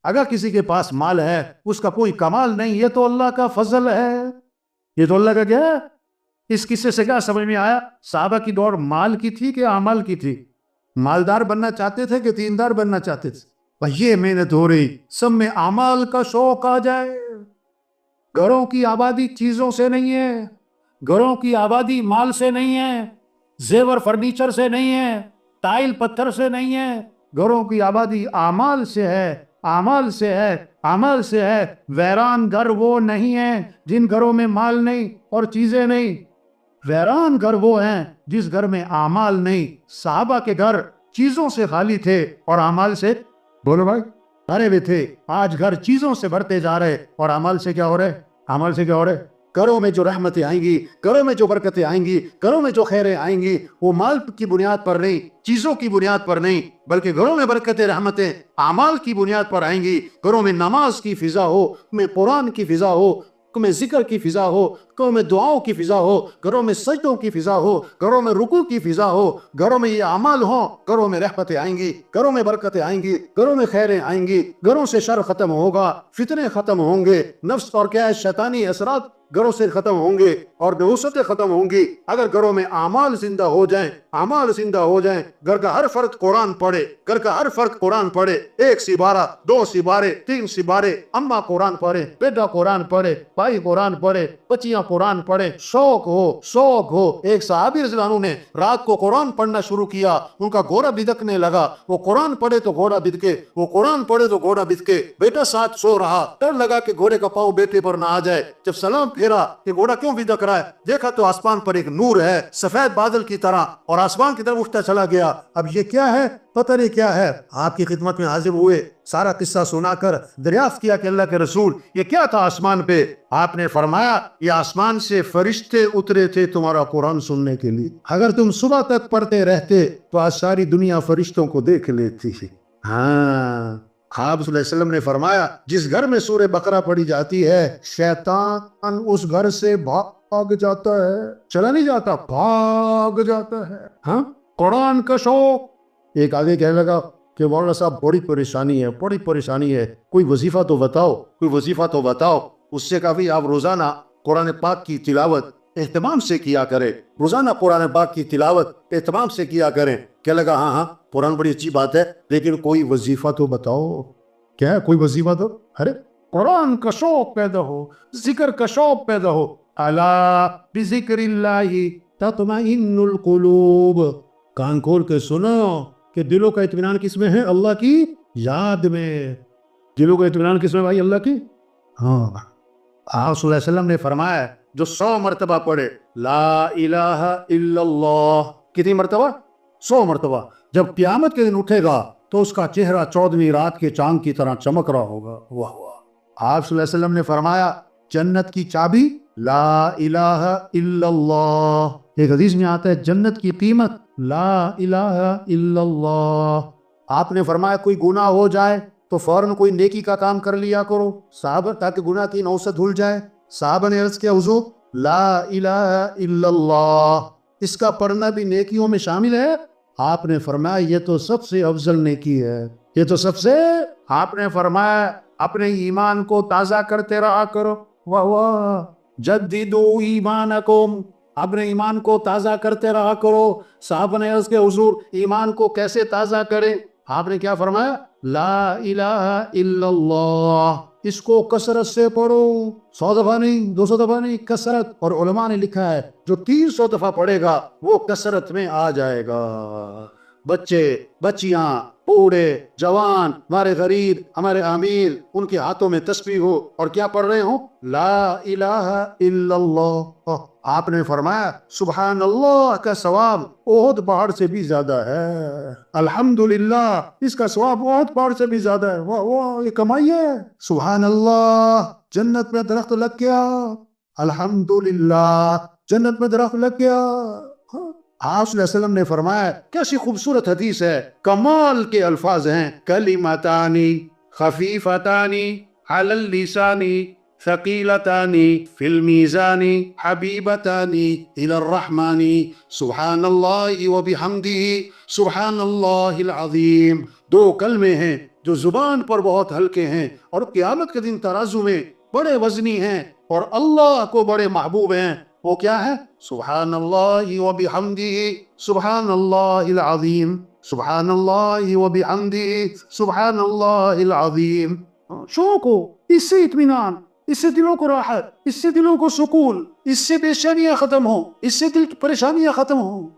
اگر کسی کے پاس مال ہے اس کا کوئی کمال نہیں، یہ تو اللہ کا فضل ہے، یہ تو اللہ کا کیا ہے۔ اس قصے سے کیا سمجھ میں آیا؟ صحابہ کی دوڑ مال کی تھی کہ اعمال کی تھی؟ مالدار بننا چاہتے تھے کہ دیندار بننا چاہتے تھے؟ یہ محنت ہو رہی، سب میں اعمال کا شوق آ جائے۔ گھروں کی آبادی چیزوں سے نہیں ہے، گھروں کی آبادی مال سے نہیں ہے، زیور فرنیچر سے نہیں ہے، ٹائل پتھر سے نہیں ہے، گھروں کی آبادی اعمال سے ہے، اعمال سے ہے، عمل سے ہے۔ ویران گھر وہ نہیں ہیں جن گھروں میں مال نہیں اور چیزیں نہیں، ویران گھر وہ ہیں جس گھر میں اعمال نہیں۔ صحابہ کے گھر چیزوں سے خالی تھے اور اعمال سے، بولو بھائی، بھرے ہوئے تھے۔ آج گھر چیزوں سے بھرتے جا رہے اور اعمال سے کیا ہو رہے؟ اعمال سے کیا ہو رہے؟ گھروں میں جو رحمتیں آئیں گی، گھروں میں جو برکتیں آئیں گی، گھروں میں جو خیریں آئیں گی، وہ مال کی بنیاد پر نہیں، چیزوں کی بنیاد پر نہیں، بلکہ گھروں میں برکتیں رحمتیں اعمال کی بنیاد پر آئیں گی۔ گھروں میں نماز کی فضا ہو، میں قرآن کی فضا ہو، میں ذکر کی فضا ہو، گھروں میں دعاؤں کی فضا ہو، گھروں میں سجدوں کی فضا ہو، گھروں میں رکوع کی فضا ہو، گھروں میں یہ اعمال ہوں، گھروں میں رحمتیں آئیں گی، گھروں میں برکتیں آئیں گی، گھروں میں خیریں آئیں گی، گھروں سے شر ختم ہوگا، فتنے ختم ہوں گے، نفس اور کیا ہے شیطانی اثرات گھروں سے ختم ہوں گے اور نحوستیں ختم ہوں گی۔ اگر گھروں میں اعمال زندہ ہو جائیں، اعمال زندہ ہو جائیں، گھر کا ہر فرد قرآن پڑھے، گھر کا ہر فرد قرآن پڑھے، 1 سپارہ 2 سپارے 3 سپارے، اماں قرآن پڑھے، بیٹا قرآن پڑھے، بھائی قرآن پڑھے، بچیاں قرآن پڑھے، شوق ہو۔ ایک صحابی رضی اللہ عنہ نے رات کو قرآن پڑھنا شروع کیا، ان کا گھوڑا بدکنے لگا، وہ قرآن پڑھے تو گھوڑا بدکے، وہ قرآن پڑھے تو گھوڑا بدکے۔ بیٹا ساتھ سو رہا، ڈر لگا کہ گھوڑے کا پاؤں بیٹے پر نہ آ جائے۔ جب سلام پھیرا کہ گھوڑا کیوں بدک رہا ہے، دیکھا تو آسمان پر ایک نور ہے سفید بادل کی طرح، اور آسمان کی طرف اٹھتا چلا گیا۔ اب یہ کیا ہے؟ پتہ نہیں کیا ہے۔ آپ کی خدمت میں حاضر ہوئے، سارا قصہ سنا کر دریافت کیا کہ اللہ کے رسول یہ کیا تھا آسمان پہ؟ آپ نے فرمایا یہ آسمان سے فرشتے اترے تھے تمہارا قرآن سننے کے لیے، اگر تم صبح تک پڑھتے رہتے تو آج ساری دنیا فرشتوں کو دیکھ لیتی۔ ہاں، آپ صلی اللہ علیہ وسلم نے فرمایا جس گھر میں سورہ بقرہ پڑھی جاتی ہے شیطان اس گھر سے بھاگ جاتا ہے، چلا نہیں جاتا، بھاگ جاتا ہے۔ ہاں، قرآن کا شوق۔ ایک آگے کہنے لگا کہ مولانا صاحب بڑی پریشانی ہے، کوئی وظیفہ تو بتاؤ۔ اس سے کافی آپ روزانہ قرآن پاک کی تلاوت اہتمام سے کیا کریں، روزانہ قرآن پاک کی تلاوت اہتمام سے کیا کریں۔ کیا لگا ہاں قرآن بڑی اچھی بات ہے، لیکن کوئی وظیفہ تو بتاؤ۔ کیا ہے کوئی وظیفہ تو؟ ارے قرآن کا شوق پیدا ہو، ذکر کا شوق پیدا ہو۔ الا بذکر اللہ تطمئن القلوب، کان کھول کے سنو کہ دلوں کا اطمینان کس میں ہے؟ اللہ کی یاد میں۔ دلوں کا اطمینان کس میں بھائی؟ اللہ کی۔ ہاں، آپ صلی اللہ علیہ وسلم نے فرمایا جو 100 مرتبہ پڑھے لا الہ الا اللہ، کتنی مرتبہ؟ 100 مرتبہ، جب قیامت کے دن اٹھے گا تو اس کا چہرہ 14ویں رات کے چاند کی طرح چمک رہا ہوگا۔ واہ واہ۔ آپ صلی اللہ علیہ وسلم نے فرمایا جنت کی چابی لا الہ الا اللہ۔ ایک حدیث میں آتا ہے جنت کی قیمت لا الہ الا اللہ۔ آپ نے فرمایا کوئی گناہ ہو جائے تو فوراً کوئی نیکی کا کام کر لیا کرو صحابہ، تاکہ گناہ کی نوسط دھل جائے۔ صحابہ نے عرض کیا حضور لا الہ الا اللہ، اس کا پڑھنا بھی نیکیوں میں شامل ہے؟ آپ نے فرمایا یہ تو سب سے افضل نیکی ہے، یہ تو سب سے۔ آپ نے فرمایا اپنے ایمان کو تازہ کرتے رہا کرو۔ واہ واہ، جددوا ایمانکم، اپنے ایمان کو تازہ کرتے رہا کرو۔ صحابہ نے عرض کیا حضور ایمان کو کیسے تازہ کریں؟ آپ نے کیا فرمایا لا الہ الا اللہ، اس کو کثرت سے پڑھو، 100 دفعہ نہیں، 200 دفعہ نہیں، کثرت۔ اور علماء نے لکھا ہے جو 300 دفعہ پڑھے گا وہ کثرت میں آ جائے گا۔ بچے، بچیاں، بوڑھے، جوان، ہمارے غریب، ہمارے امیر، ان کے ہاتھوں میں تسبیح ہو اور کیا پڑھ رہے ہوں لا الہ الا اللہ۔ آپ نے فرمایا سبحان اللہ کا ثواب احد پہاڑ سے بھی زیادہ ہے، الحمدللہ اس کا ثواب احد پہاڑ سے بھی زیادہ ہے۔ واہ واہ، یہ کمائی ہے۔ سبحان اللہ، جنت میں درخت لگ گیا، الحمدللہ جنت میں درخت لگ گیا۔ آپ صلی اللہ علیہ وسلم نے فرمایا کیسی خوبصورت حدیث ہے، کمال کے الفاظ ہیں، کلمتانی خفیفتانی علی اللسانی ثقیلتانی فی المیزان حبیبتانی الی الرحمن سبحان اللہ وبحمدہ سبحان اللہ العظیم۔ 2 کلمے ہیں جو زبان پر بہت ہلکے ہیں اور قیامت کے دن ترازو میں بڑے وزنی ہیں اور اللہ کو بڑے محبوب ہیں، وہ کیا ہے؟ سبحان اللہ و بحمدہ سبحان اللہ العظیم، سبحان اللہ و بحمدہ سبحان اللہ العظیم۔ شوق ہو، اس سے اطمینان، اس سے دلوں کو راحت، اس سے دلوں کو سکون، اس سے پریشانیاں ختم ہوں، اس سے دل کی پریشانیاں ختم ہوں۔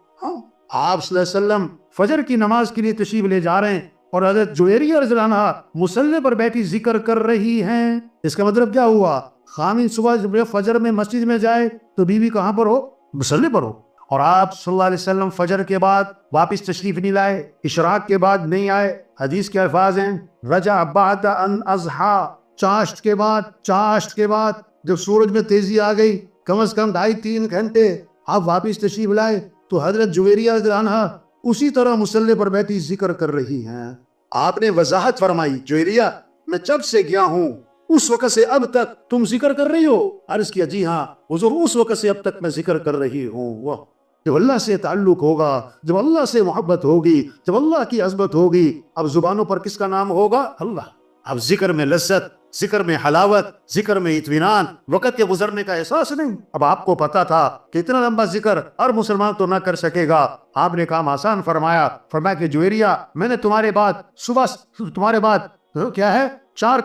آپ صلی اللہ علیہ وسلم فجر کی نماز کے لیے تشریف لے جا رہے ہیں اور حضرت جویریہ رضی اللہ عنہا مصلی پر بیٹھی ذکر کر رہی ہیں۔ اس کا مطلب کیا ہوا؟ خامن صبح جب فجر میں مسجد میں جائے تو بیوی کہاں پر ہو؟ مصلی پر ہو۔ اور آپ صلی اللہ علیہ وسلم فجر کے بعد واپس تشریف نہیں لائے، اشراق کے بعد نہیں آئے۔ حدیث کے الفاظ ہیں رجع بعد ان اضحا، چاشت کے بعد جب سورج میں تیزی آ گئی، کم از کم 2.5-3 گھنٹے آپ واپس تشریف لائے تو حضرت جویریہ رضی اللہ عنہا اسی طرح مصلی پر بیٹھی ذکر کر رہی ہیں۔ آپ نے وضاحت فرمائی، جویریہ میں جب سے گیا ہوں اس وقت سے اب تک تم ذکر کر رہی ہو؟ عرض کیا جی ہاں حضور، اس وقت سے اب تک میں ذکر کر رہی ہوں۔ وہ جب اللہ سے تعلق ہوگا، جب اللہ سے محبت ہوگی، جب اللہ کی عظمت ہوگی، اب زبانوں پر کس کا نام ہوگا؟ اللہ۔ اب ذکر میں لذت، ذکر میں حلاوت، ذکر میں اطمینان، وقت کے گزرنے کا احساس نہیں۔ اب آپ کو پتا تھا کہ اتنا لمبا ذکر ہر مسلمان تو نہ کر سکے گا، آپ نے کام آسان فرمایا کہ جویریہ میں نے تمہارے بعد کیا ہے 4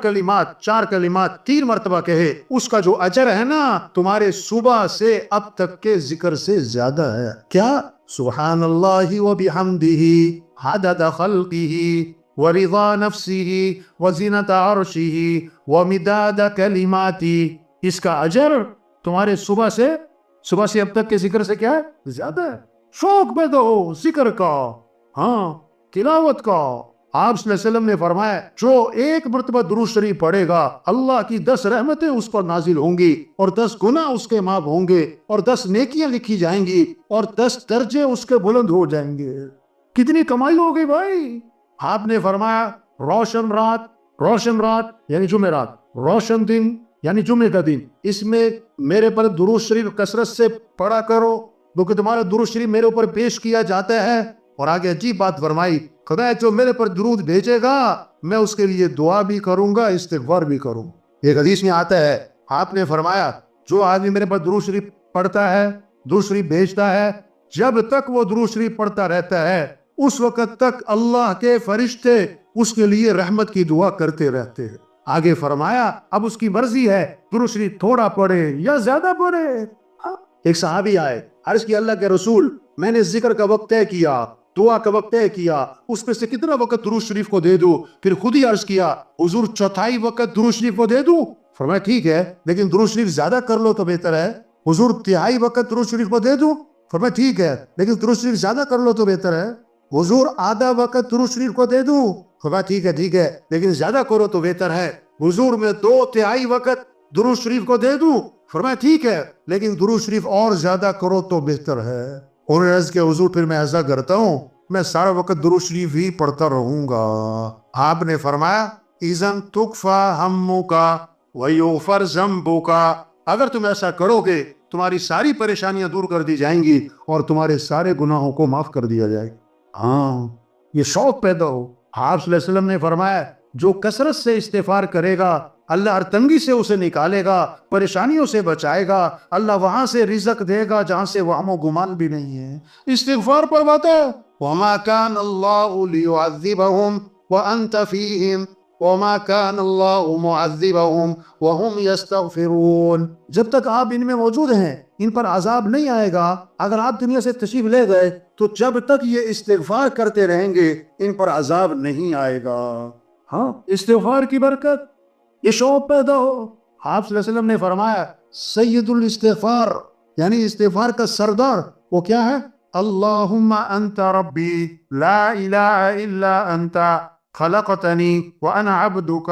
کلمات 3 مرتبہ کہے، اس کا جو اجر ہے نا تمہارے صبح سے اب تک کے ذکر سے زیادہ ہے۔ کیا؟ سبحان اللہ و بحمدہ عدد خلقہ ورضا نفسہ وزنۃ عرشہ ومداد کلماتہ، اس کا اجر تمہارے صبح سے اب تک کے ذکر سے کیا ہے؟ زیادہ ہے۔ شوق پیدا ہو ذکر کا، تلاوت کا۔ آپ صلی اللہ علیہ وسلم نے فرمایا جو 1 مرتبہ درود شریف پڑھے گا اللہ کی 10 رحمتیں اس پر نازل ہوں گی اور 10 گناہ اس کے معاف ہوں گے اور 10 نیکیاں لکھی جائیں گی اور 10 درجے اس کے بلند ہو جائیں گے۔ کتنی کمائی ہو گئی بھائی! آپ نے فرمایا روشن رات یعنی جمعرات، روشن دن یعنی جمعے کا دن، اس میں میرے پر درود شریف کثرت سے پڑھا کرو کیونکہ تمہارا درود شریف میرے اوپر پیش کیا جاتا ہے۔ اور آگے عجیب بات فرمائی، خدا جو میرے پر درود بھیجے گا میں اس کے لیے دعا بھی کروں گا، استغفار بھی کروں۔ ایک حدیث میں آتا ہے، آپ نے فرمایا جو آدمی میرے پر درود شریف پڑھتا ہے، درود شریف بھیجتا ہے، جب تک وہ درود شریف پڑھتا رہتا ہے اس وقت تک اللہ کے فرشتے اس کے لیے رحمت کی دعا کرتے رہتے ہیں۔ آگے فرمایا اب اس کی مرضی ہے درود شریف تھوڑا پڑھے یا زیادہ پڑھے۔ ایک صحابی آئے، عرض کیا اللہ کے رسول میں نے ذکر کا وقت طے کیا، دعا کا وقت طے کیا، اس میں سے کتنا وقت درود شریف کو دے دوں؟ پھر خود ہی عرض کیا حضور 1/4 وقت درود شریف کو دے دوں؟ فرمایا ٹھیک ہے لیکن درود شریف زیادہ کر لو تو بہتر ہے۔ حضور 1/3 وقت درود شریف کو دے دوں؟ فرمایا ٹھیک ہے لیکن درود شریف زیادہ کر لو تو بہتر ہے۔ حضور آدھا وقت درود شریف کو دے دوں؟ فرمایا ٹھیک ہے لیکن زیادہ کرو تو بہتر ہے۔ حضور میں 2/3 وقت درود شریف کو دے دوں؟ فرمایا ٹھیک ہے لیکن درود شریف اور زیادہ کرو تو بہتر ہے۔ انہوں نے عرض کیا حضور پھر میں ایسا کرتا ہوں میں سارا وقت درود شریف ہی پڑھتا رہوں گا۔ آپ نے فرمایا اذن تکفا ہمک ویغفر ذنبک، اگر تم ایسا کرو گے تمہاری ساری پریشانیاں دور کر دی جائیں گی اور تمہارے سارے گناہوں کو معاف کر دیا جائے گا۔ یہ شوق پیدا ہو۔ آپ صلی اللہ علیہ وسلم نے فرمایا جو کثرت سے استغفار کرے گا اللہ ہر تنگی سے اسے نکالے گا، پریشانیوں سے بچائے گا، اللہ وہاں سے رزق دے گا جہاں سے وہم و گمان بھی نہیں ہے۔ استغفار پڑھواتا ہے وَمَا كَانَ اللَّهُ لِيُعَذِّبَهُمْ وَأَنْتَ فِيهِمْ وَمَا كَانَ اللَّهُ مُعَذِّبَهُمْ وَهُمْ يَسْتَغْفِرُونَ، جب تک آپ ان میں موجود ہیں ان پر عذاب نہیں آئے گا۔ اگر آپ دنیا سے تشریف لے گئے تو جب تک یہ استغفار کرتے رہیں گے ان پر عذاب نہیں آئے گا۔ استغفار کی برکت، یہ شوق پیدا ہو۔ آپ صلی اللہ علیہ وسلم نے فرمایا سید الاستغفار یعنی استغفار کا سردار وہ کیا ہے؟ اللہم انت ربی لا الہ الا انت خلقتنی وانا عبدک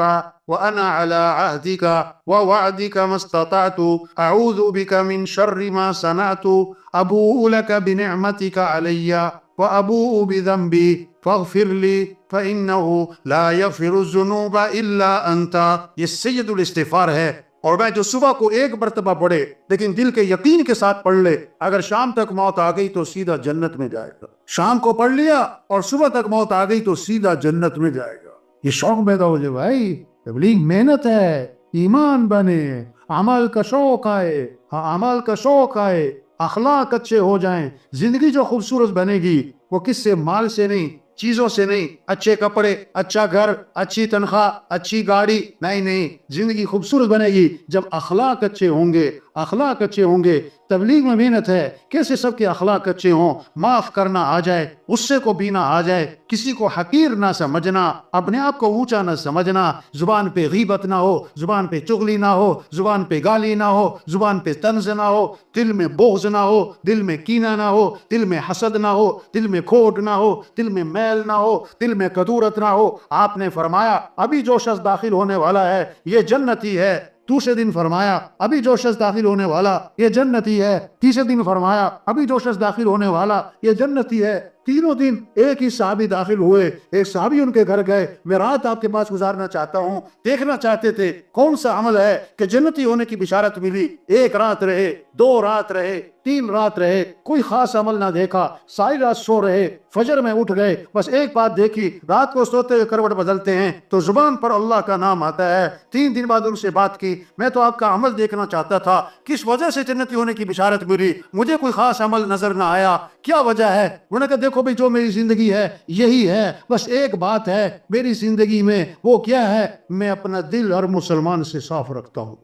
وانا علی عہدک ووعدک ما استطعت اعوذ بک من شر ما صنعت ابوء لک بنعمتک علی وابوء بذنبی فاغفر لی فإنه لا يغفر الذنوب الا انت۔ یہ سید الاستغفار ہے، اور میں جو صبح کو 1 مرتبہ پڑھے لیکن دل کے یقین کے ساتھ پڑھ لے، اگر شام تک موت آ گئی تو سیدھا جنت میں جائے گا۔ شام کو پڑھ لیا اور صبح تک موت آ گئی تو سیدھا جنت میں جائے گا۔ یہ شوق پیدا ہو جائے بھائی تبلیغ محنت ہے، ایمان بنے، عمل کا شوق آئے، عمل کا شوق آئے، اخلاق اچھے ہو جائیں، زندگی جو خوبصورت بنے گی وہ کس سے؟ مال سے نہیں، چیزوں سے نہیں، اچھے کپڑے، اچھا گھر، اچھی تنخواہ، اچھی گاڑی نہیں، زندگی خوبصورت بنے گی جب اخلاق اچھے ہوں گے، اخلاق اچھے ہوں گے۔ تبلیغ میں محنت ہے، کیسے سب کے اخلاق اچھے ہوں، معاف کرنا آ جائے، غصے کو پینا آ جائے، کسی کو حقیر نہ سمجھنا، اپنے آپ کو اونچا نہ سمجھنا، زبان پہ غیبت نہ ہو، زبان پہ چغلی نہ ہو، زبان پہ گالی نہ ہو، زبان پہ طنز نہ ہو، دل میں بغض نہ ہو، دل میں کینہ نہ ہو، دل میں حسد نہ ہو، دل میں کھوٹ نہ ہو، دل میں میل نہ ہو، دل میں کدورت نہ ہو۔ آپ نے فرمایا ابھی جو شخص داخل ہونے والا ہے یہ جنتی ہے، دوسرے دن فرمایا ابھی جو شخص داخل ہونے والا یہ جنتی ہے، تیسرے دن فرمایا ابھی جو شخص داخل ہونے والا یہ جنتی ہے۔ تینوں دن ایک ہی صحابی داخل ہوئے، ایک صحابی ان کے گھر گئے، میں رات آپ کے پاس گزارنا چاہتا ہوں، دیکھنا چاہتے تھے کون سا عمل ہے کہ جنتی ہونے کی بشارت ملی۔ ایک رات رہے، 2 رات رہے، 3 رات رہے، کوئی خاص عمل نہ دیکھا، ساری رات سو رہے، فجر میں اٹھ گئے، بس ایک بات دیکھی، رات کو سوتے ہوئے کروٹ بدلتے ہیں تو زبان پر اللہ کا نام آتا ہے۔ 3 دن بعد ان سے بات کی، میں تو آپ کا عمل دیکھنا چاہتا تھا، کس وجہ سے جنتی ہونے کی بشارت ملی؟ مجھے کوئی خاص عمل نظر نہ آیا، کیا وجہ ہے؟ انہوں نے کہا دیکھو بھائی جو میری زندگی ہے یہی ہے، بس ایک بات ہے میری زندگی میں، وہ کیا ہے؟ میں اپنا دل ہر مسلمان سے صاف رکھتا ہوں،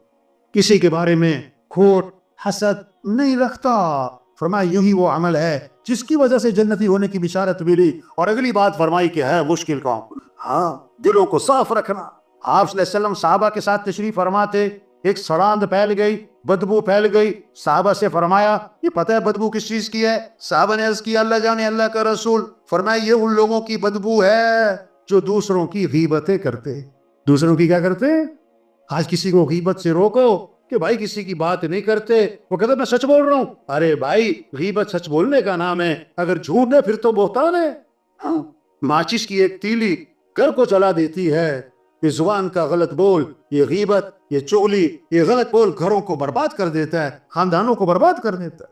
کسی کے بارے میں کھوٹ حسد نہیں رکھتا۔ فرمایا یہی وہ عمل ہے جس کی وجہ سے جنتی ہونے کی بشارت ملی۔ اور اگلی بات فرمائی کہ ہے مشکل کام، ہاں دلوں کو صاف رکھنا۔ آپ صلی اللہ علیہ وسلم صحابہ کے ساتھ تشریف فرما تھے، ایک سڑاند پھیل گئی، بدبو پھیل گئی، صحابہ سے فرمایا یہ پتہ ہے بدبو کس چیز کی ہے؟ صحابہ نے عرض کیا اللہ جانے اللہ کا رسول۔ فرمایا یہ ان لوگوں کی بدبو ہے جو دوسروں کی غیبتیں کرتے۔ دوسروں کی کیا کرتے؟ آج کسی کو غیبت سے روکو کہ بھائی کسی کی بات نہیں کرتے، وہ کہتا میں سچ بول رہا ہوں۔ ارے بھائی غیبت سچ بولنے کا نام ہے، اگر جھوٹ ہے پھر تو بہتان ہے۔ ہاں، ماچس کی ایک تیلی گھر کو جلا دیتی ہے، یہ زبان کا غلط بول، یہ غیبت، یہ چغلی، یہ غلط بول گھروں کو برباد کر دیتا ہے، خاندانوں کو برباد کر دیتا ہے۔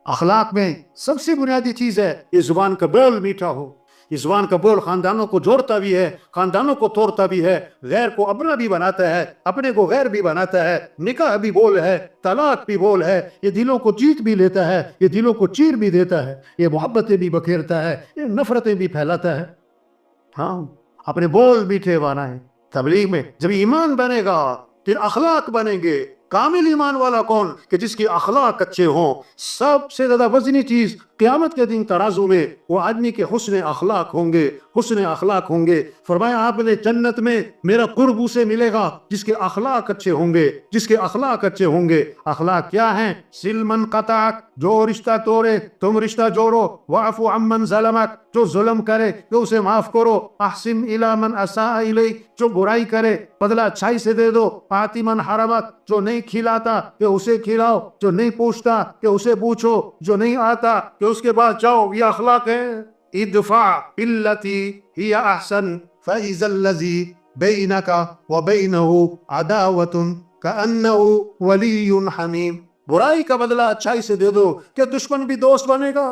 اخلاق میں سب سے بنیادی چیز ہے یہ زبان کا بول میٹھا ہو۔ یہ زبان کا بول خاندانوں کو جوڑتا بھی ہے، خاندانوں کو توڑتا بھی ہے، غیر کو اپنا بھی بناتا ہے، اپنے کو غیر بھی بناتا ہے۔ نکاح بھی بول ہے، طلاق بھی بول ہے، یہ دلوں کو جیت بھی لیتا ہے، یہ دلوں کو چیر بھی دیتا ہے، یہ محبتیں بھی بکھیرتا ہے، یہ نفرتیں بھی پھیلاتا ہے۔ ہاں، اپنے بول میٹھے بنائیں۔ تبلیغ میں جب ایمان بنے گا پھر اخلاق بنیں گے۔ کامل ایمان والا کون؟ کہ جس کے اخلاق اچھے ہوں۔ سب سے زیادہ وزنی چیز قیامت کے دن ترازو میں وہ آدمی کے حسن اخلاق ہوں گے، حسن اخلاق ہوں گے۔ فرمایا آپ نے جنت میں میرا قرب اسے ملے گا جس کے اخلاق اچھے ہوں گے، جس کے اخلاق اچھے ہوں گے۔ اخلاق کیا ہیں؟ سل من قطعک، جو رشتہ توڑے تم رشتہ جوڑو، واعف عمن ظلمک، جو ظلم کرے تو اسے معاف کرو، احسن الی من اساء الیک، جو برائی کرے بدلہ اچھائی سے دے دو، آتی من حرمک، جو نہیں کھلاتا کہ اسے کھلاؤ، جو نہیں پوچھتا کہ اسے پوچھو، جو نہیں آتا کہ اس کے پاس جاؤ۔ یہ اخلاق ہے۔ ادفع بالتی ہی احسن فاذا الذی بینک وبینہ عداوۃ کأنہ ولی حمیم، برائی کا بدلہ اچھائی سے دے دو کہ دشمن بھی دوست بنے گا۔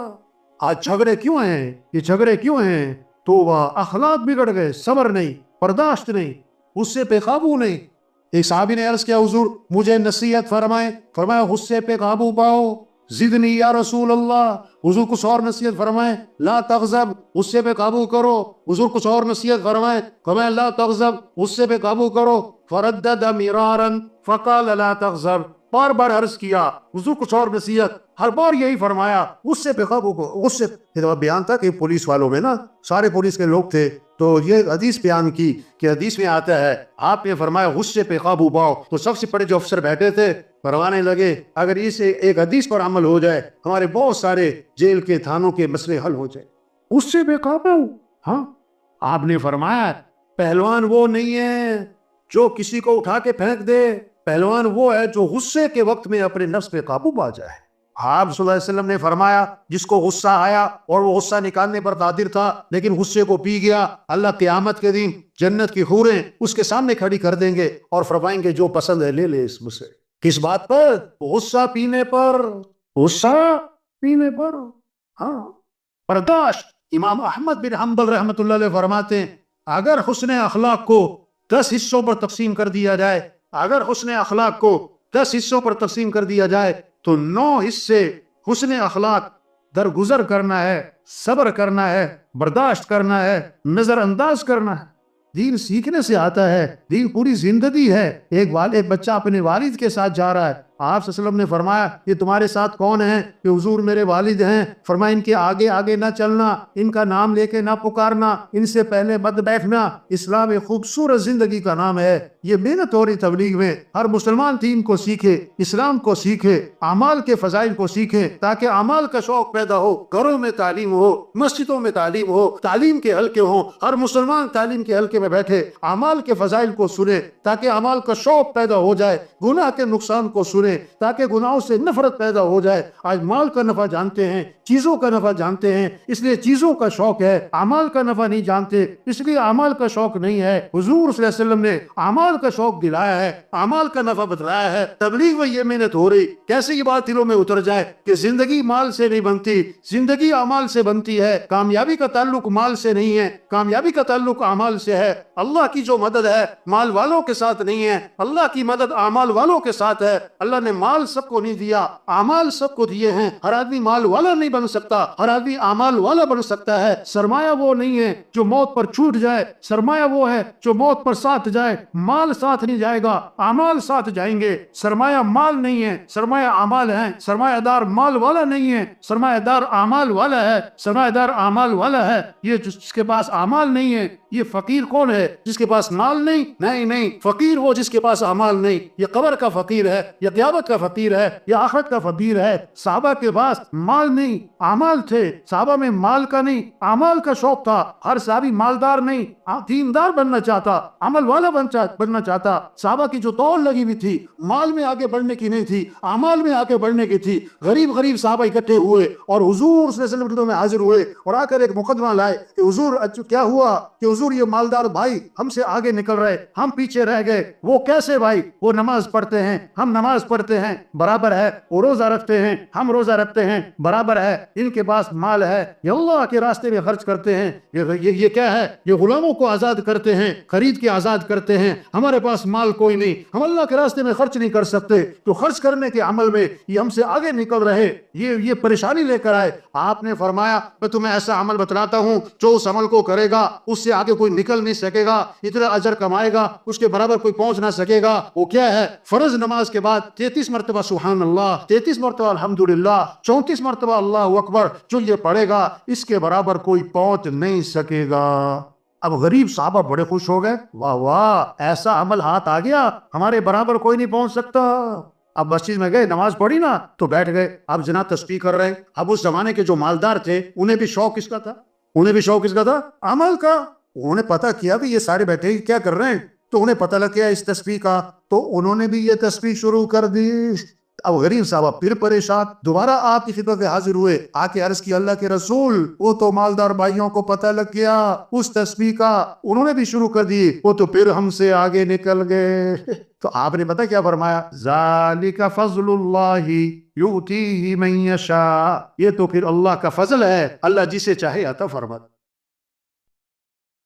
آج جھگڑے کیوں ہیں؟ یہ جھگڑے کیوں ہیں؟ توبہ، اخلاق بگڑ گئے، صبر نہیں، برداشت نہیں، غصے پہ قابو نہیں۔ ایک صحابی نے عرض کیا حضور مجھے نصیحت فرمائیں۔ فرمایا غصے پہ قابو پاؤ۔ زدنی یا رسول اللہ۔ حضور کچھ اور نصیحت فرمائیں، لا تغضب، غصے پہ قابو کرو۔ حضور کچھ اور نصیحت فرمائیں، فرمایا لا تغضب، غصے پہ قابو کرو۔ فردد مرارا فقال لا تغضب، بار بار عرض کیا حضور کچھ اور نصیحت، ہر بار یہی فرمایا غصے پہ قابو کرو، غصے پہ۔ بیان تھا کہ پولیس والوں میں نا سارے پولیس کے لوگ تھے، تو یہ حدیث بیان کی کہ حدیث میں آتا ہے آپ نے فرمایا غصے پہ قابو پاؤ، تو سب سے بڑے جو افسر بیٹھے تھے فرمانے لگے اگر اس ایک حدیث پر عمل ہو جائے ہمارے بہت سارے جیل کے تھانوں کے مسئلے حل ہو جائے۔ غصے پہ قابو۔ ہاں، آپ نے فرمایا پہلوان وہ نہیں ہے جو کسی کو اٹھا کے پھینک دے، پہلوان وہ ہے جو غصے کے وقت میں اپنے نفس پہ قابو پا جائے۔ آپ صلی اللہ علیہ وسلم نے فرمایا جس کو غصہ آیا اور وہ غصہ نکالنے پر قادر تھا لیکن غصے کو پی گیا، اللہ قیامت کے دن جنت کی حوریں اس کے سامنے کھڑی کر دیں گے اور فرمائیں گے جو پسند ہے لے لے اس میں سے۔ کس بات پر؟ غصہ پینے پر، غصہ پینے پر۔ ہاں، برداشت۔ امام احمد بن حنبل رحمۃ اللہ علیہ فرماتے ہیں اگر حسن اخلاق کو 10 حصوں پر تقسیم کر دیا جائے، اگر حسن اخلاق کو 10 حصوں پر تقسیم کر دیا جائے تو 9 حصے حسن اخلاق درگزر کرنا ہے، صبر کرنا ہے، برداشت کرنا ہے، نظر انداز کرنا ہے۔ دین سیکھنے سے آتا ہے، دین پوری زندگی ہے۔ ایک بچہ اپنے والد کے ساتھ جا رہا ہے، آپ صلی اللہ علیہ وسلم نے فرمایا یہ تمہارے ساتھ کون ہیں؟ کہ حضور میرے والد ہیں۔ فرمایا ان کے آگے آگے نہ چلنا، ان کا نام لے کے نہ پکارنا، ان سے پہلے مت بیٹھنا۔ اسلام ایک خوبصورت زندگی کا نام ہے۔ یہ محنت ہو رہی تبلیغ میں، ہر مسلمان دین کو سیکھے، اسلام کو سیکھے، اعمال کے فضائل کو سیکھے، تاکہ اعمال کا شوق پیدا ہو، گھروں میں تعلیم ہو، مسجدوں میں تعلیم ہو، تعلیم کے حلقے ہوں، ہر مسلمان تعلیم کے حلقے میں بیٹھے، اعمال کے فضائل کو سنے تاکہ اعمال کا شوق پیدا ہو جائے، گناہ کے نقصان کو سنے تاکہ گناہوں سے نفرت پیدا ہو جائے۔ آج مال کا نفع جانتے ہیں، چیزوں کا نفع جانتے ہیں، اس لیے چیزوں کا شوق ہے، اعمال کا نفع نہیں جانتے، اس لیے اعمال کا شوق نہیں ہے۔ حضور صلی اللہ علیہ وسلم نے اعمال کا شوق دلایا ہے، اعمال کا نفع بتلایا ہے۔ تبلیغ میں یہ محنت ہو رہی، کیسے یہ بات دلوں میں اتر جائے کہ زندگی مال سے نہیں بنتی، زندگی اعمال سے بنتی ہے۔ کامیابی کا تعلق مال سے نہیں ہے، کامیابی کا تعلق اعمال سے ہے۔ اللہ کی جو مدد ہے مال والوں کے ساتھ نہیں ہے، اللہ کی مدد اعمال والوں کے ساتھ ہے۔ اللہ نے مال سب کو نہیں دیا، اعمال سب کو دیے ہیں۔ ہر آدمی مال والا نہیں بن سکتا، ہر آدمی اعمال والا بن سکتا ہے۔ سرمایہ وہ نہیں ہے جو موت پر چھوٹ جائے، سرمایہ وہ ہے جو موت پر ساتھ جائے۔ مال ساتھ نہیں جائے گا، اعمال ساتھ جائیں گے۔ سرمایہ مال نہیں ہے، سرمایہ اعمال ہے۔ سرمایہ دار مال والا نہیں ہے، سرمایہ دار اعمال والا ہے۔ سرمایہ دار اعمال والا ہے۔ یہ جس کے پاس اعمال نہیں ہے، یہ فقیر کون ہے؟ جس کے پاس مال نہیں؟ نہیں، فقیر وہ جس کے پاس اعمال نہیں۔ یہ قبر کا فقیر ہے، یہ قیامت کا فقیر ہے، یہ آخرت کا فقیر ہے۔ صحابہ کے پاس مال نہیں، اعمال تھے۔ صحابہ میں مال کا نہیں، اعمال کا شوق تھا۔ ہر صحابی مالدار نہیں، دیندار بننا چاہتا، عمل والا بننا چاہتا۔ صحابہ کی جو دوڑ لگی ہوئی تھی مال میں آگے بڑھنے کی نہیں تھی، اعمال میں آگے بڑھنے کی تھی۔ غریب صحابہ اکٹھے ہوئے اور حضور صلی اللہ علیہ وسلم میں حاضر ہوئے اور آ کر ایک مقدمہ لائے کہ حضور کیا ہوا کہ حضور یہ مالدار بھائی ہم سے آگے نکل رہے، ہم پیچھے رہ گئے۔ وہ کیسے بھائی؟ وہ نماز پڑھتے ہیں، ہم نماز پڑھتے ہیں، برابر ہے۔ وہ روزہ رکھتے ہیں، ہم روزہ رکھتے ہیں، برابر ہے۔ ان کے پاس مال ہے، یہ اللہ کے راستے میں خرچ کرتے ہیں۔ یہ کیا ہے؟ یہ غلاموں کو آزاد کرتے ہیں، خرید کے آزاد کرتے ہیں۔ ہمارے پاس مال کوئی نہیں، ہم اللہ کے راستے میں خرچ نہیں کر سکتے۔ تو خرچ کرنے کے عمل میں یہ ہم سے آگے نکل رہے، یہ پریشانی لے کر آئے۔ آپ نے فرمایا میں تمہیں ایسا عمل بتلاتا ہوں جو اس عمل کو کرے گا اس سے آگے کوئی نکل نہیں سکے گا، اتنا اجر کمائے گا اس کے برابر کوئی پہنچ نہ سکے گا۔ وہ کیا ہے؟ فرض نماز کے بعد 33 مرتبہ سبحان اللہ، 33 مرتبہ الحمدللہ، 34 مرتبہ اللہ اکبر جو یہ پڑھے گا اس کے برابر کوئی پہنچ نہیں سکے گا۔ اب غریب صحابہ بڑے خوش ہو گئے، واہ واہ ایسا عمل ہاتھ آ گیا، ہمارے برابر کوئی نہیں پہنچ سکتا۔ اب مسجد میں گئے، نماز پڑھی نا تو بیٹھ گئے، اب جناب تسبیح کر رہے۔ اب اس زمانے کے جو مالدار تھے انہیں بھی شوق کس کا تھا؟ انہیں بھی شوق کس کا تھا؟ عمل کا۔ انہوں نے پتا کیا بھی یہ سارے بیٹھے کیا کر رہے ہیں، تو انہیں پتہ لگ گیا اس تسبیح کا، تو انہوں نے بھی یہ تسبیح شروع کر دی۔ اب غریب صاحبہ پھر پریشان، دوبارہ آپ کی خدمت میں حاضر ہوئے، آ کے عرض کی اللہ کے رسول وہ تو مالدار بھائیوں کو پتہ لگ گیا اس تسبیح کا، انہوں نے بھی شروع کر دی، وہ تو پھر ہم سے آگے نکل گئے۔ تو آپ نے پتہ کیا فرمایا؟ ذالک فضل اللہ یؤتیہ من یشاء، یہ تو پھر اللہ کا فضل ہے، اللہ جسے چاہے عطا فرماتا۔